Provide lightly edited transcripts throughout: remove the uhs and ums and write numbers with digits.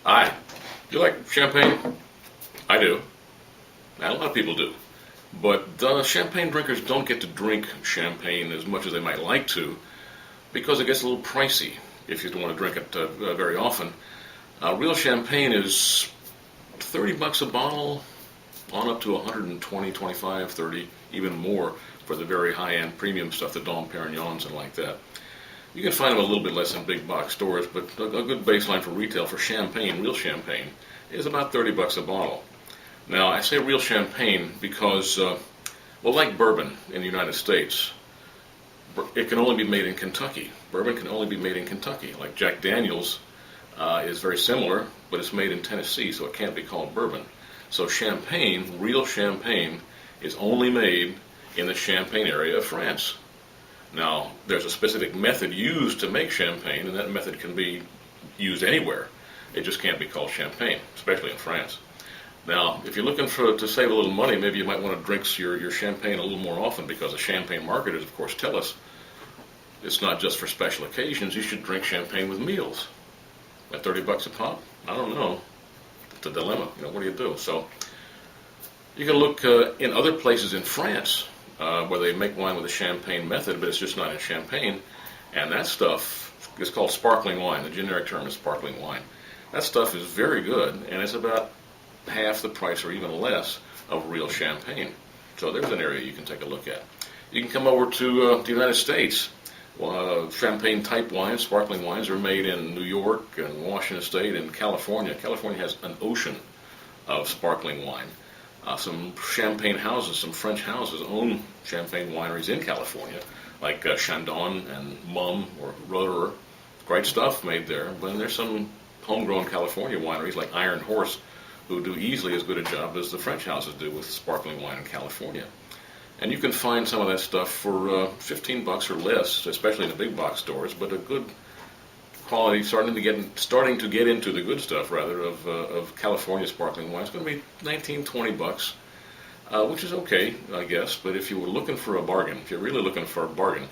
Hi. You like champagne? I do. And a lot of people do. But champagne drinkers don't get to drink champagne as much as they might like to because it gets a little pricey if you don't want to drink it very often. Real champagne is $30 a bottle, on up to 120, 25, 30, even more for the very high-end premium stuff, the Dom Perignons and like that. You can find them a little bit less in big box stores, but a good baseline for retail for champagne, real champagne, is about $30 a bottle. Now, I say real champagne because, like bourbon in the United States, it can only be made in Kentucky. Bourbon can only be made in Kentucky. Like Jack Daniels is very similar, but it's made in Tennessee, so it can't be called bourbon. So champagne, real champagne, is only made in the Champagne area of France. Now, there's a specific method used to make champagne, and that method can be used anywhere. It just can't be called champagne, especially in France. Now, if you're looking to save a little money, maybe you might want to drink your champagne a little more often, because the champagne marketers, of course, tell us it's not just for special occasions. You should drink champagne with meals. At $30 a pop? I don't know. It's a dilemma. What do you do? So you can look in other places in France where they make wine with a champagne method, but it's just not in Champagne. And that stuff is called sparkling wine. The generic term is sparkling wine. That stuff is very good, and it's about half the price or even less of real champagne. So there's an area you can take a look at. You can come over to the United States. Champagne type wines, sparkling wines, are made in New York and Washington State and California. California has an ocean of sparkling wine. Some champagne houses, some French houses, own champagne wineries in California, like Chandon and Mumm or Roederer. Great stuff made there. But then there's some homegrown California wineries like Iron Horse who do easily as good a job as the French houses do with sparkling wine in California. And you can find some of that stuff for $15 or less, especially in the big box stores, but a good quality, starting to get into the good stuff, rather, of California sparkling wine. It's going to be $19, $20, which is okay, I guess. But if you were looking for a bargain, if you're really looking for a bargain,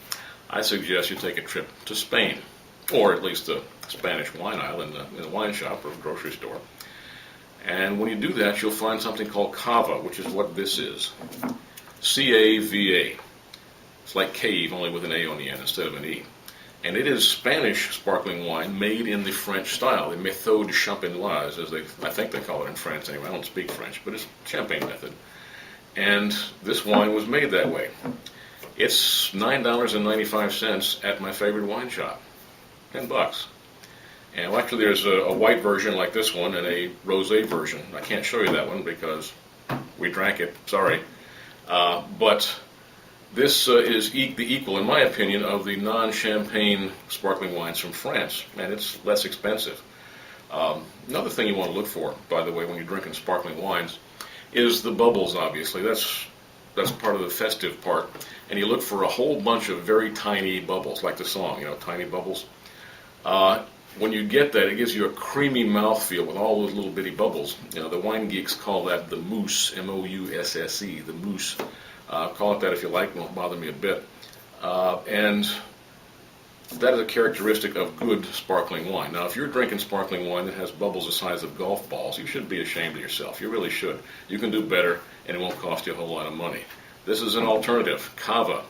I suggest you take a trip to Spain, or at least the Spanish wine aisle in the wine shop or grocery store. And when you do that, you'll find something called cava, which is what this is. C-A-V-A. It's like cave, only with an A on the end instead of an E. And it is Spanish sparkling wine made in the French style, the méthode champenoise, as I think they call it in France anyway. I don't speak French, but it's champagne method. And this wine was made that way. It's $9.95 at my favorite wine shop. $10. And actually there's a white version like this one and a rosé version. I can't show you that one because we drank it, sorry. But this is the equal, in my opinion, of the non-champagne sparkling wines from France, and it's less expensive. Another thing you want to look for, by the way, when you're drinking sparkling wines, is the bubbles, obviously. That's part of the festive part. And you look for a whole bunch of very tiny bubbles, like the song, tiny bubbles. When you get that, it gives you a creamy mouthfeel with all those little bitty bubbles. The wine geeks call that the mousse, M-O-U-S-S-E, the mousse. Call it that if you like, it won't bother me a bit. And that is a characteristic of good sparkling wine. Now, if you're drinking sparkling wine that has bubbles the size of golf balls, you should be ashamed of yourself. You really should. You can do better, and it won't cost you a whole lot of money. This is an alternative, cava.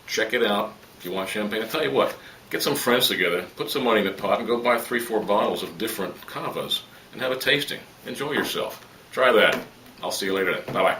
Check it out if you want champagne. I'll tell you what. Get some friends together, put some money in the pot, and go buy 3-4 bottles of different cavas and have a tasting. Enjoy yourself. Try that. I'll see you later then. Bye-bye.